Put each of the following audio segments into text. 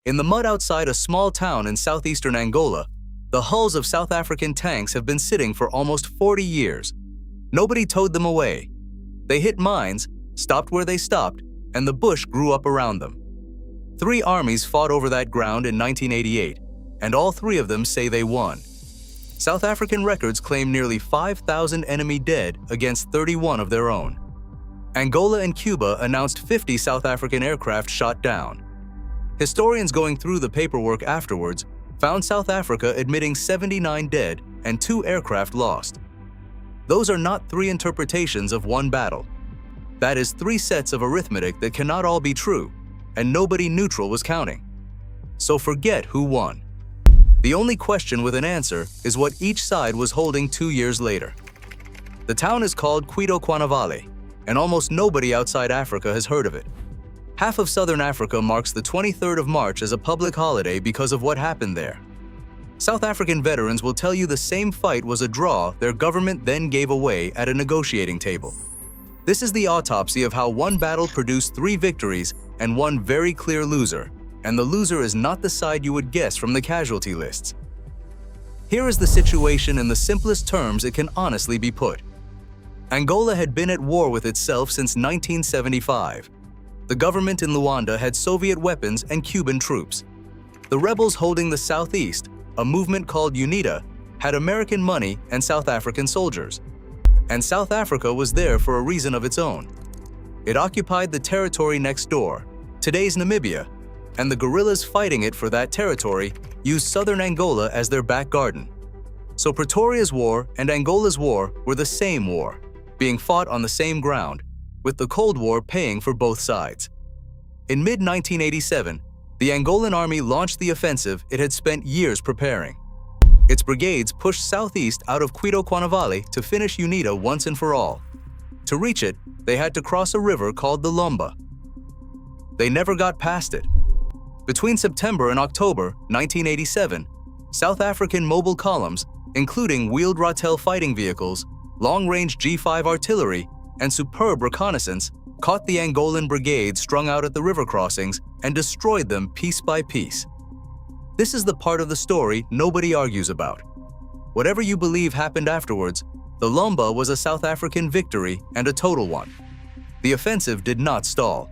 In the mud outside a small town in southeastern Angola, the hulls of South African tanks have been sitting for almost 40 years. Nobody towed them away. They hit mines, stopped where they stopped, and the bush grew up around them. 3 armies fought over that ground in 1988, and all 3 of them say they won. South African records claim nearly 5,000 enemy dead against 31 of their own. Angola and Cuba announced 50 South African aircraft shot down. Historians going through the paperwork afterwards found South Africa admitting 79 dead and 2 aircraft lost. Those are not 3 interpretations of one battle. That is 3 sets of arithmetic that cannot all be true, and nobody neutral was counting. So forget who won. The only question with an answer is what each side was holding 2 years later. The town is called Cuito Cuanavale, and almost nobody outside Africa has heard of it. Half of southern Africa marks the 23rd of March as a public holiday because of what happened there. South African veterans will tell you the same fight was a draw their government then gave away at a negotiating table. This is the autopsy of how one battle produced 3 victories and one very clear loser, and the loser is not the side you would guess from the casualty lists. Here is the situation in the simplest terms it can honestly be put. Angola had been at war with itself since 1975. The government in Luanda had Soviet weapons and Cuban troops. The rebels holding the southeast, a movement called UNITA, had American money and South African soldiers. And South Africa was there for a reason of its own. It occupied the territory next door, today's Namibia, and the guerrillas fighting it for that territory used southern Angola as their back garden. So Pretoria's war and Angola's war were the same war, being fought on the same ground, with the Cold War paying for both sides. In mid-1987, the Angolan army launched the offensive it had spent years preparing. Its brigades pushed southeast out of Cuito Cuanavale to finish UNITA once and for all. To reach it, they had to cross a river called the Lomba. They never got past it. Between September and October 1987, South African mobile columns, including wheeled Rotel fighting vehicles, long-range G5 artillery, and superb reconnaissance, caught the Angolan brigades strung out at the river crossings and destroyed them piece by piece. This is the part of the story nobody argues about. Whatever you believe happened afterwards, the Lomba was a South African victory and a total one. The offensive did not stall.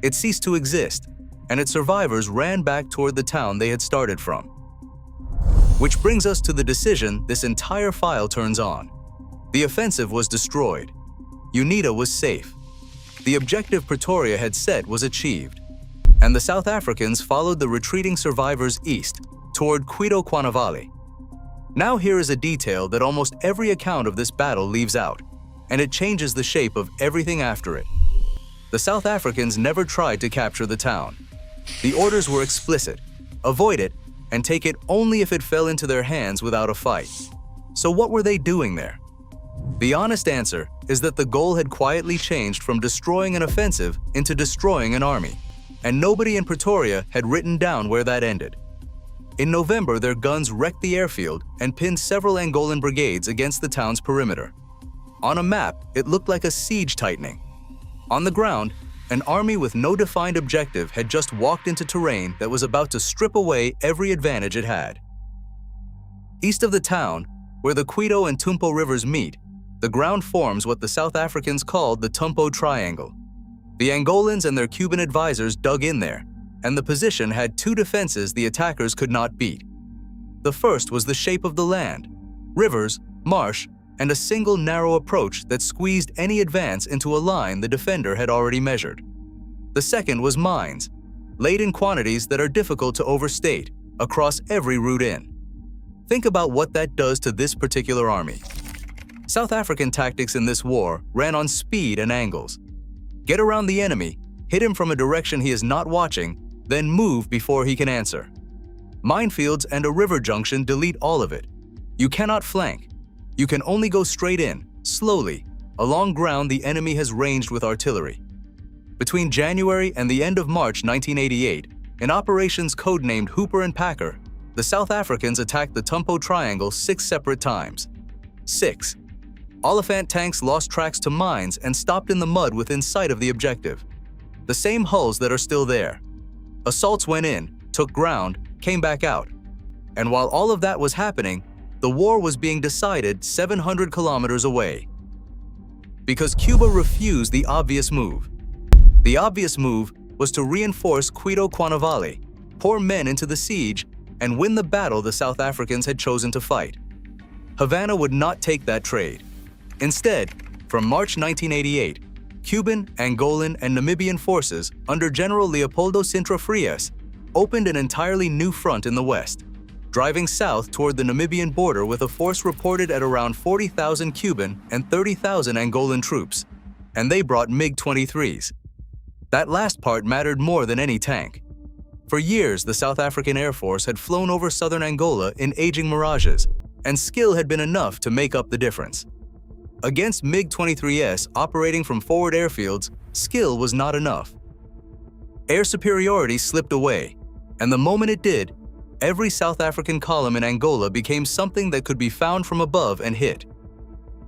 It ceased to exist, and its survivors ran back toward the town they had started from. Which brings us to the decision this entire file turns on. The offensive was destroyed. UNITA was safe. The objective Pretoria had set was achieved, and the South Africans followed the retreating survivors east, toward Cuito Cuanavale. Now here is a detail that almost every account of this battle leaves out, and it changes the shape of everything after it. The South Africans never tried to capture the town. The orders were explicit: avoid it, and take it only if it fell into their hands without a fight. So what were they doing there? The honest answer is that the goal had quietly changed from destroying an offensive into destroying an army, and nobody in Pretoria had written down where that ended. In November, their guns wrecked the airfield and pinned several Angolan brigades against the town's perimeter. On a map, it looked like a siege tightening. On the ground, an army with no defined objective had just walked into terrain that was about to strip away every advantage it had. East of the town, where the Cuito and Tumpo rivers meet, the ground forms what the South Africans called the Tumpo Triangle. The Angolans and their Cuban advisors dug in there, and the position had 2 defenses the attackers could not beat. The first was the shape of the land: rivers, marsh, and a single narrow approach that squeezed any advance into a line the defender had already measured. The second was mines, laid in quantities that are difficult to overstate, across every route in. Think about what that does to this particular army. South African tactics in this war ran on speed and angles. Get around the enemy, hit him from a direction he is not watching, then move before he can answer. Minefields and a river junction delete all of it. You cannot flank. You can only go straight in, slowly, along ground the enemy has ranged with artillery. Between January and the end of March 1988, in operations codenamed Hooper and Packer, the South Africans attacked the Tumpo Triangle 6 separate times. 6. Oliphant tanks lost tracks to mines and stopped in the mud within sight of the objective. The same hulls that are still there. Assaults went in, took ground, came back out. And while all of that was happening, the war was being decided 700 kilometers away. Because Cuba refused the obvious move. The obvious move was to reinforce Cuito Cuanavale, pour men into the siege, and win the battle the South Africans had chosen to fight. Havana would not take that trade. Instead, from March 1988, Cuban, Angolan, and Namibian forces under General Leopoldo Sintra Frias opened an entirely new front in the west, driving south toward the Namibian border with a force reported at around 40,000 Cuban and 30,000 Angolan troops, and they brought MiG-23s. That last part mattered more than any tank. For years, the South African Air Force had flown over southern Angola in aging Mirages, and skill had been enough to make up the difference. Against MiG-23s operating from forward airfields, skill was not enough. Air superiority slipped away, and the moment it did, every South African column in Angola became something that could be found from above and hit.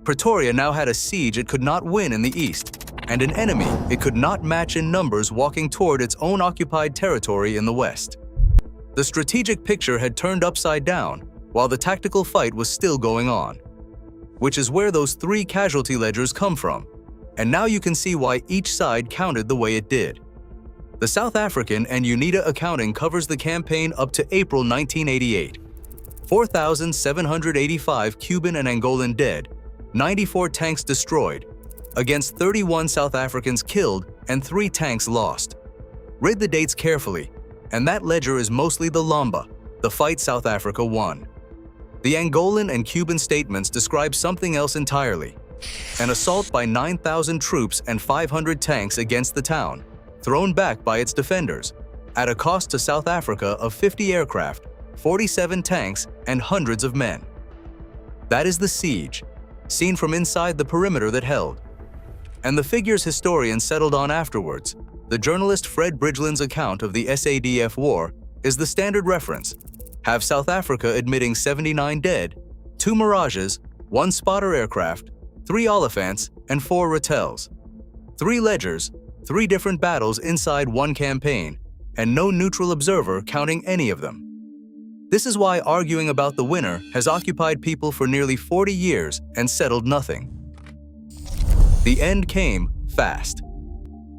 Pretoria now had a siege it could not win in the east, and an enemy it could not match in numbers walking toward its own occupied territory in the west. The strategic picture had turned upside down, while the tactical fight was still going on. Which is where those 3 casualty ledgers come from, and now you can see why each side counted the way it did. The South African and UNITA accounting covers the campaign up to April 1988. 4,785 Cuban and Angolan dead, 94 tanks destroyed, against 31 South Africans killed and 3 tanks lost. Read the dates carefully, and that ledger is mostly the Lomba, the fight South Africa won. The Angolan and Cuban statements describe something else entirely. An assault by 9,000 troops and 500 tanks against the town, thrown back by its defenders, at a cost to South Africa of 50 aircraft, 47 tanks, and hundreds of men. That is the siege, seen from inside the perimeter that held. And the figures historians settled on afterwards, the journalist Fred Bridgeland's account of the SADF war, is the standard reference. Have South Africa admitting 79 dead, 2 Mirages, 1 spotter aircraft, 3 Oliphants, and 4 Ratels. 3 ledgers, 3 different battles inside one campaign, and no neutral observer counting any of them. This is why arguing about the winner has occupied people for nearly 40 years and settled nothing. The end came fast.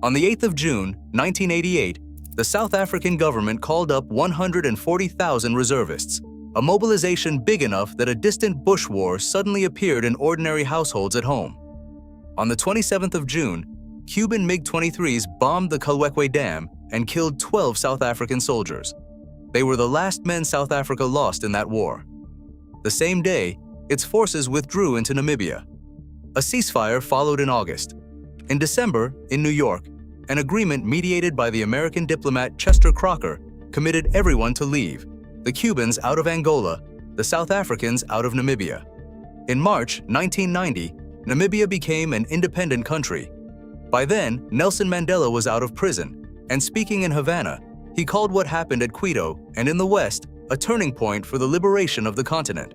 On the 8th of June, 1988, the South African government called up 140,000 reservists, a mobilization big enough that a distant bush war suddenly appeared in ordinary households at home. On the 27th of June, Cuban MiG-23s bombed the Calueque Dam and killed 12 South African soldiers. They were the last men South Africa lost in that war. The same day, its forces withdrew into Namibia. A ceasefire followed in August. In December, in New York, an agreement mediated by the American diplomat Chester Crocker committed everyone to leave, the Cubans out of Angola, the South Africans out of Namibia. In March 1990, Namibia became an independent country. By then, Nelson Mandela was out of prison, and speaking in Havana, he called what happened at Quito and in the West a turning point for the liberation of the continent.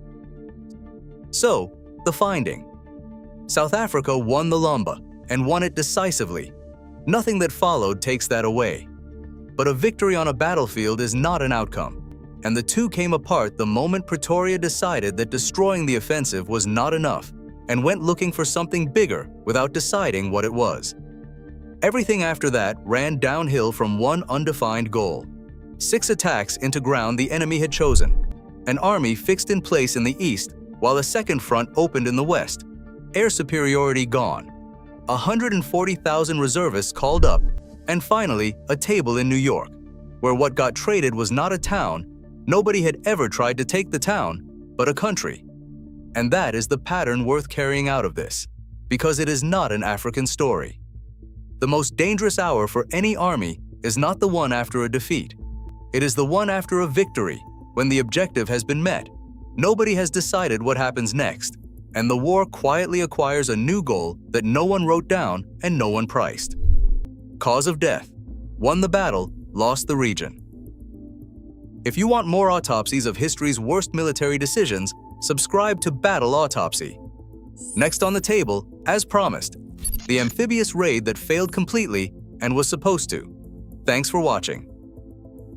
So, the finding. South Africa won the Lomba, and won it decisively. Nothing that followed takes that away. But a victory on a battlefield is not an outcome, and the two came apart the moment Pretoria decided that destroying the offensive was not enough and went looking for something bigger without deciding what it was. Everything after that ran downhill from one undefined goal. 6 attacks into ground the enemy had chosen, an army fixed in place in the east while a second front opened in the west, air superiority gone, 140,000 reservists called up, and finally a table in New York, where what got traded was not a town, nobody had ever tried to take the town, but a country. And that is the pattern worth carrying out of this, because it is not an African story. The most dangerous hour for any army is not the one after a defeat. It is the one after a victory, when the objective has been met, nobody has decided what happens next, and the war quietly acquires a new goal that no one wrote down and no one priced. Cause of death: won the battle, lost the region. If you want more autopsies of history's worst military decisions, subscribe to Battle Autopsy. Next on the table, as promised, the amphibious raid that failed completely and was supposed to. Thanks for watching.